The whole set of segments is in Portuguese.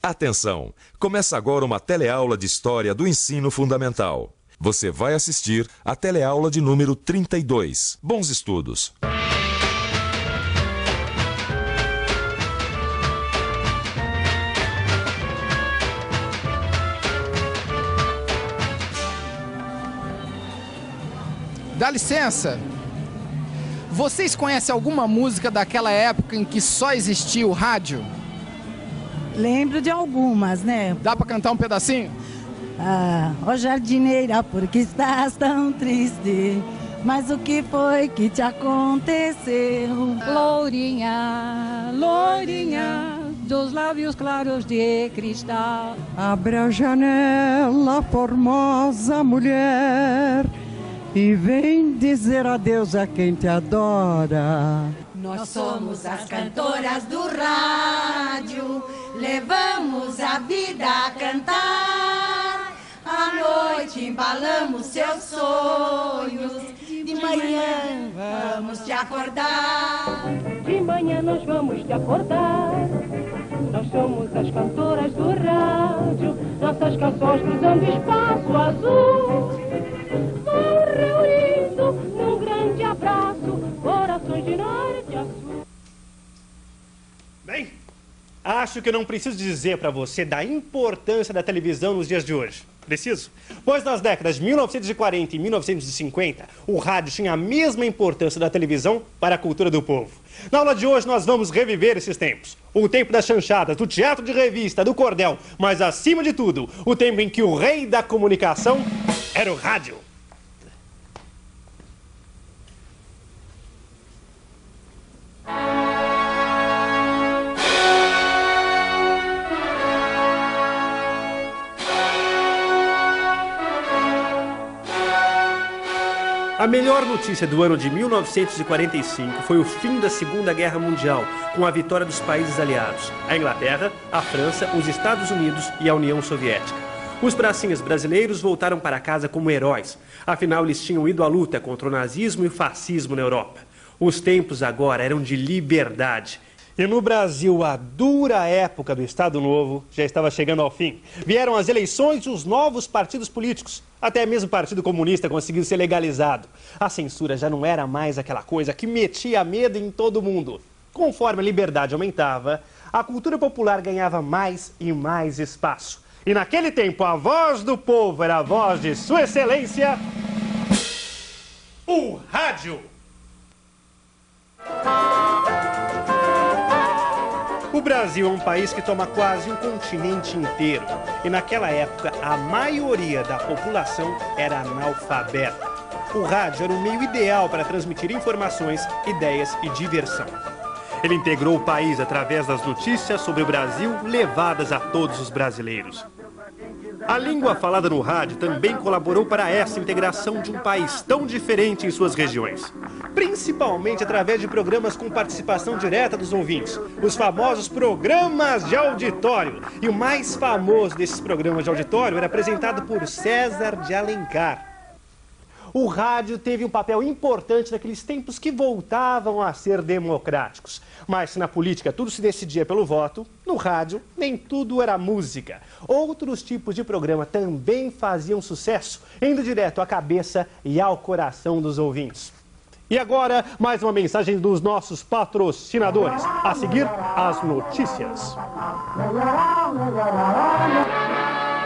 Atenção! Começa agora uma teleaula de História do Ensino Fundamental. Você vai assistir a teleaula de número 32. Bons estudos! Dá licença! Vocês conhecem alguma música daquela época em que só existia o rádio? Lembro de algumas, né? Dá pra cantar um pedacinho? Ah, ó jardineira, por que estás tão triste? Mas o que foi que te aconteceu? Lourinha, lourinha, dos lábios claros de cristal. Abre a janela, formosa mulher, e vem dizer adeus a quem te adora. Nós somos as cantoras do rádio, levamos a vida a cantar. À noite embalamos seus sonhos, de manhã vamos te acordar. De manhã nós vamos te acordar. Nós somos as cantoras do rádio, nossas canções cruzando espaço azul. Vão reunindo num grande abraço, corações de norte a sul. Bem, acho que eu não preciso dizer para você da importância da televisão nos dias de hoje. Preciso? Pois nas décadas de 1940 e 1950, o rádio tinha a mesma importância da televisão para a cultura do povo. Na aula de hoje nós vamos reviver esses tempos. O tempo das chanchadas, do teatro de revista, do cordel, mas acima de tudo, o tempo em que o rei da comunicação era o rádio. A melhor notícia do ano de 1945 foi o fim da Segunda Guerra Mundial, com a vitória dos países aliados, a Inglaterra, a França, os Estados Unidos e a União Soviética. Os bracinhas brasileiros voltaram para casa como heróis, afinal eles tinham ido à luta contra o nazismo e o fascismo na Europa. Os tempos agora eram de liberdade. E no Brasil, a dura época do Estado Novo já estava chegando ao fim. Vieram as eleições e os novos partidos políticos. Até mesmo o Partido Comunista conseguiu ser legalizado. A censura já não era mais aquela coisa que metia medo em todo mundo. Conforme a liberdade aumentava, a cultura popular ganhava mais e mais espaço. E naquele tempo, a voz do povo era a voz de Sua Excelência, o rádio. O Brasil é um país que toma quase um continente inteiro. E naquela época, a maioria da população era analfabeta. O rádio era o meio ideal para transmitir informações, ideias e diversão. Ele integrou o país através das notícias sobre o Brasil levadas a todos os brasileiros. A língua falada no rádio também colaborou para essa integração de um país tão diferente em suas regiões. Principalmente através de programas com participação direta dos ouvintes, os famosos programas de auditório. E o mais famoso desses programas de auditório era apresentado por César de Alencar. O rádio teve um papel importante naqueles tempos que voltavam a ser democráticos. Mas se na política tudo se decidia pelo voto, no rádio nem tudo era música. Outros tipos de programa também faziam sucesso, indo direto à cabeça e ao coração dos ouvintes. E agora, mais uma mensagem dos nossos patrocinadores. A seguir, as notícias.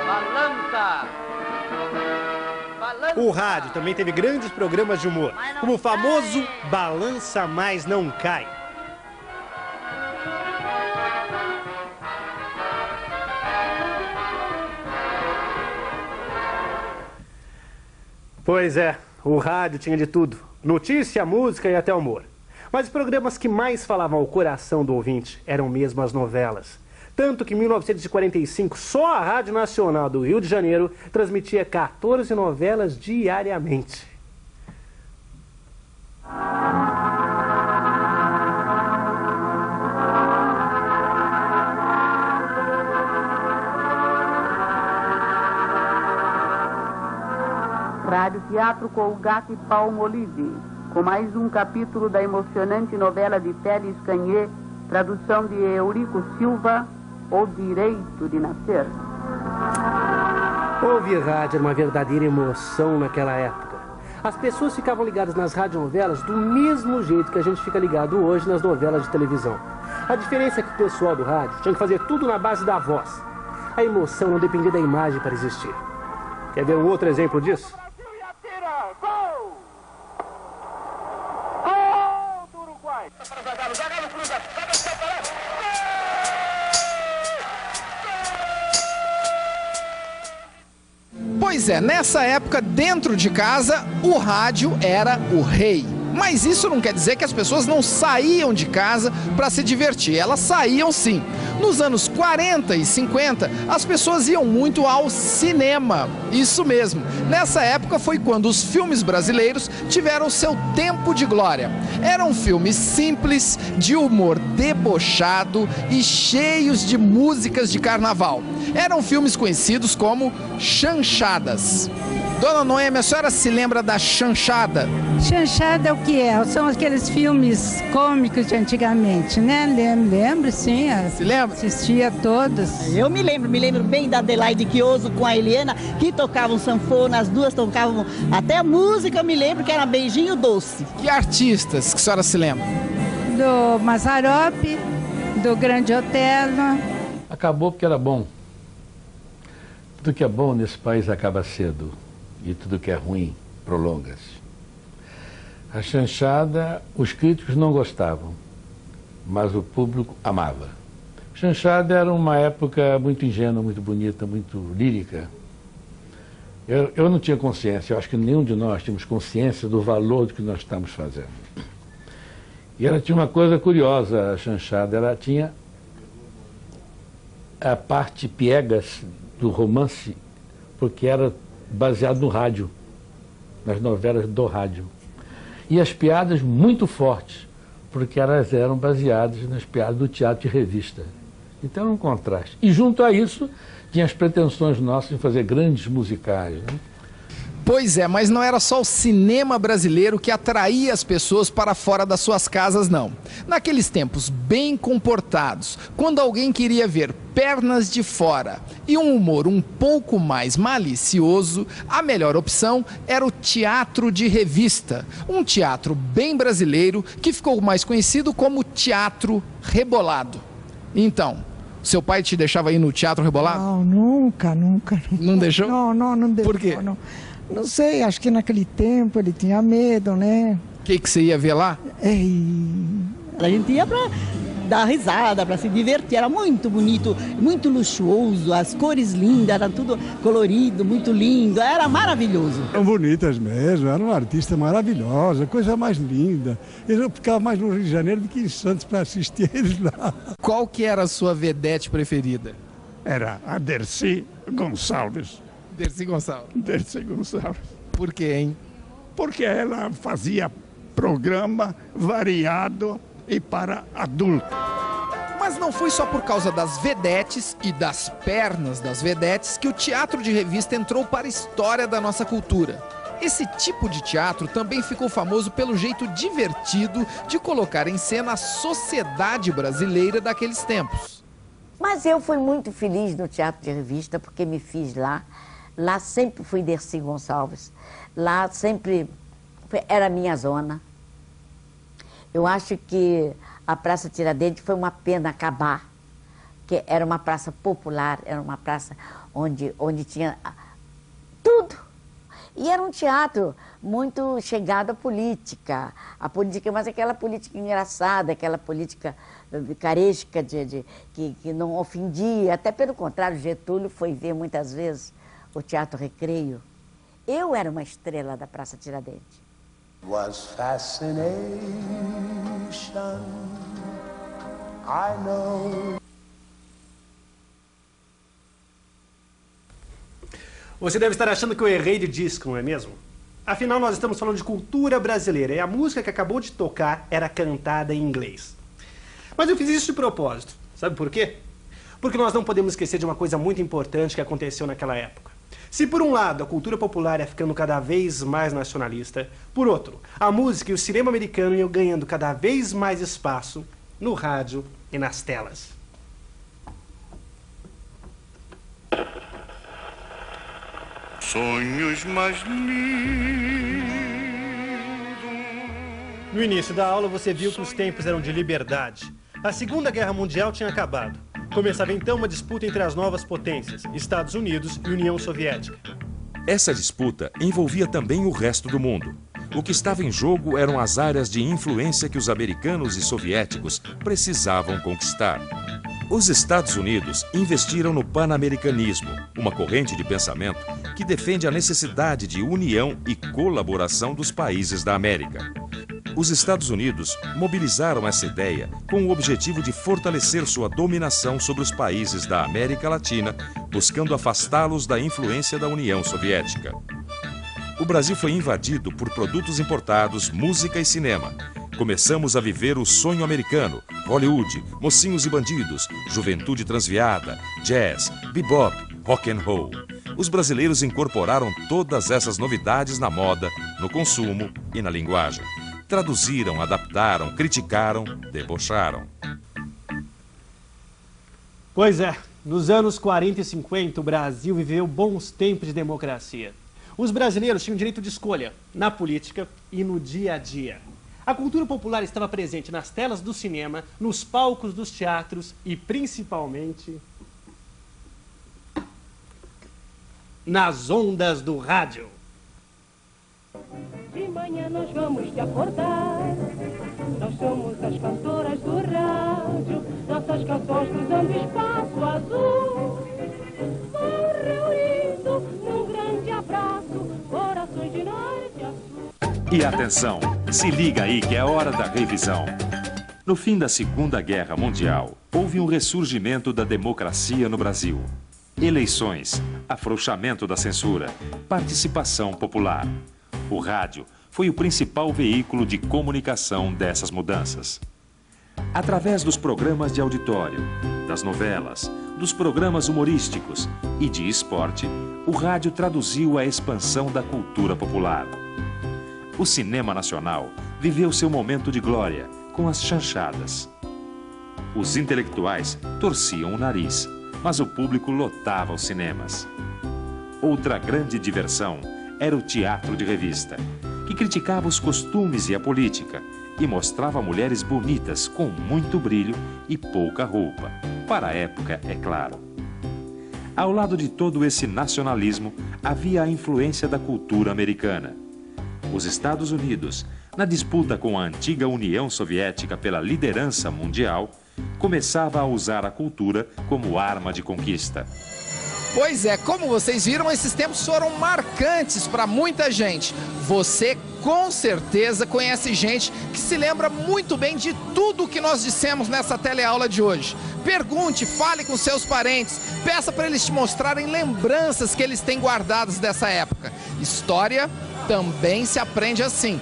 Balança! O rádio também teve grandes programas de humor, como o famoso Balança Mas Não Cai. Pois é, o rádio tinha de tudo. Notícia, música e até humor. Mas os programas que mais falavam ao coração do ouvinte eram mesmo as novelas. Tanto que em 1945, só a Rádio Nacional do Rio de Janeiro transmitia 14 novelas diariamente. Rádio Teatro Colgate Palmolive, com mais um capítulo da emocionante novela de Félix Canhê, tradução de Eurico Silva, o direito de nascer. Ouvir rádio era uma verdadeira emoção naquela época. As pessoas ficavam ligadas nas radionovelas do mesmo jeito que a gente fica ligado hoje nas novelas de televisão. A diferença é que o pessoal do rádio tinha que fazer tudo na base da voz. A emoção não dependia da imagem para existir. Quer ver um outro exemplo disso? Pois é, nessa época, dentro de casa, o rádio era o rei. Mas isso não quer dizer que as pessoas não saíam de casa para se divertir. Elas saíam sim. Nos anos 40 e 50, as pessoas iam muito ao cinema. Isso mesmo. Nessa época foi quando os filmes brasileiros tiveram seu tempo de glória. Eram filmes simples, de humor debochado e cheios de músicas de carnaval. Eram filmes conhecidos como chanchadas. Dona Noêmia, a senhora se lembra da chanchada? Chanchada é o que é? São aqueles filmes cômicos de antigamente, né? Lembro, sim. Se lembra? Assistia todos. Eu me lembro bem da Adelaide Chioso com a Eliana, que tocavam sanfona, as duas tocavam até a música, eu me lembro que era Beijinho Doce. Que artistas que a senhora se lembra? Do Mazzaropi, do Grande Otelo. Acabou porque era bom. Tudo que é bom nesse país acaba cedo. E tudo que é ruim prolonga-se. A chanchada, os críticos não gostavam, mas o público amava. Chanchada era uma época muito ingênua, muito bonita, muito lírica. Eu não tinha consciência, eu acho que nenhum de nós tínhamos consciência do valor do que nós estamos fazendo. E ela tinha uma coisa curiosa, a chanchada, ela tinha a parte piegas do romance, porque era baseado no rádio, nas novelas do rádio. E as piadas muito fortes, porque elas eram baseadas nas piadas do teatro de revista. Então era um contraste. E junto a isso, tinha as pretensões nossas de fazer grandes musicais, né? Pois é, mas não era só o cinema brasileiro que atraía as pessoas para fora das suas casas, não. Naqueles tempos bem comportados, quando alguém queria ver pernas de fora e um humor um pouco mais malicioso, a melhor opção era o teatro de revista. Um teatro bem brasileiro que ficou mais conhecido como Teatro Rebolado. Então, seu pai te deixava ir no Teatro Rebolado? Não, nunca. Não deixou? Não deixou. Por quê? Não sei, acho que naquele tempo ele tinha medo, né? O que você ia ver lá? A gente ia pra dar risada, pra se divertir, era muito bonito, muito luxuoso, as cores lindas, era tudo colorido, muito lindo, era maravilhoso. Eram bonitas mesmo, era uma artista maravilhosa, coisa mais linda. Eu ficava mais no Rio de Janeiro do que em Santos para assistir eles lá. Qual que era a sua vedete preferida? Era a Dercy Gonçalves. Dercy Gonçalves. Dercy Gonçalves. Por quê, hein? Porque ela fazia programa variado e para adultos. Mas não foi só por causa das vedetes e das pernas das vedetes que o teatro de revista entrou para a história da nossa cultura. Esse tipo de teatro também ficou famoso pelo jeito divertido de colocar em cena a sociedade brasileira daqueles tempos. Mas eu fui muito feliz no teatro de revista porque me fiz lá. Lá sempre fui Dercy Gonçalves. Lá sempre era a minha zona. Eu acho que a Praça Tiradentes foi uma pena acabar, que era uma praça popular, era uma praça onde tinha tudo. E era um teatro muito chegado à política, mas aquela política engraçada, aquela política caresca que não ofendia, até pelo contrário, Getúlio foi ver muitas vezes o Teatro Recreio. Eu era uma estrela da Praça Tiradentes. Was fascination, I know. Você deve estar achando que eu errei de disco, não é mesmo? Afinal, nós estamos falando de cultura brasileira e a música que acabou de tocar era cantada em inglês. Mas eu fiz isso de propósito. Sabe por quê? Porque nós não podemos esquecer de uma coisa muito importante que aconteceu naquela época. Se por um lado a cultura popular ia ficando cada vez mais nacionalista, por outro, a música e o cinema americano iam ganhando cada vez mais espaço no rádio e nas telas. sonhos mais lindos. No início da aula você viu que os tempos eram de liberdade. A Segunda Guerra Mundial tinha acabado. Começava então uma disputa entre as novas potências, Estados Unidos e União Soviética. Essa disputa envolvia também o resto do mundo. O que estava em jogo eram as áreas de influência que os americanos e soviéticos precisavam conquistar. Os Estados Unidos investiram no panamericanismo, uma corrente de pensamento que defende a necessidade de união e colaboração dos países da América. Os Estados Unidos mobilizaram essa ideia com o objetivo de fortalecer sua dominação sobre os países da América Latina, buscando afastá-los da influência da União Soviética. O Brasil foi invadido por produtos importados, música e cinema. Começamos a viver o sonho americano, Hollywood, mocinhos e bandidos, juventude transviada, jazz, bebop, rock and roll. Os brasileiros incorporaram todas essas novidades na moda, no consumo e na linguagem. Traduziram, adaptaram, criticaram, debocharam. Pois é, nos anos 40 e 50 o Brasil viveu bons tempos de democracia. Os brasileiros tinham direito de escolha na política e no dia a dia. A cultura popular estava presente nas telas do cinema, nos palcos dos teatros e principalmente nas ondas do rádio. De manhã nós vamos te acordar. Nós somos as cantoras do rádio. Nossas canções cruzando espaço azul. Vão reunindo num grande abraço corações de norte a sul. E atenção, se liga aí que é hora da revisão. No fim da Segunda Guerra Mundial, houve um ressurgimento da democracia no Brasil. Eleições, afrouxamento da censura, participação popular. O rádio foi o principal veículo de comunicação dessas mudanças. Através dos programas de auditório, das novelas, dos programas humorísticos e de esporte, o rádio traduziu a expansão da cultura popular. O cinema nacional viveu seu momento de glória com as chanchadas. Os intelectuais torciam o nariz, mas o público lotava os cinemas. Outra grande diversão era o teatro de revista, que criticava os costumes e a política e mostrava mulheres bonitas com muito brilho e pouca roupa. Para a época, é claro. Ao lado de todo esse nacionalismo, havia a influência da cultura americana. Os Estados Unidos, na disputa com a antiga União Soviética pela liderança mundial, começava a usar a cultura como arma de conquista. Pois é, como vocês viram, esses tempos foram marcantes para muita gente. Você, com certeza, conhece gente que se lembra muito bem de tudo o que nós dissemos nessa teleaula de hoje. Pergunte, fale com seus parentes, peça para eles te mostrarem lembranças que eles têm guardadas dessa época. História também se aprende assim.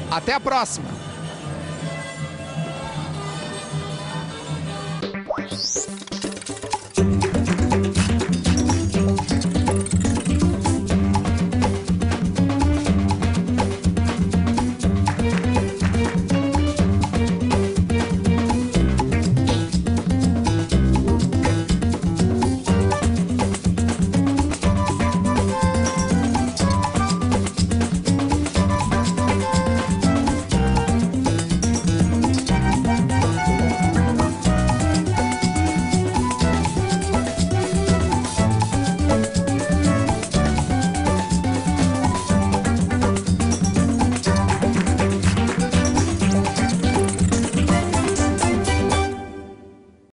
Até a próxima!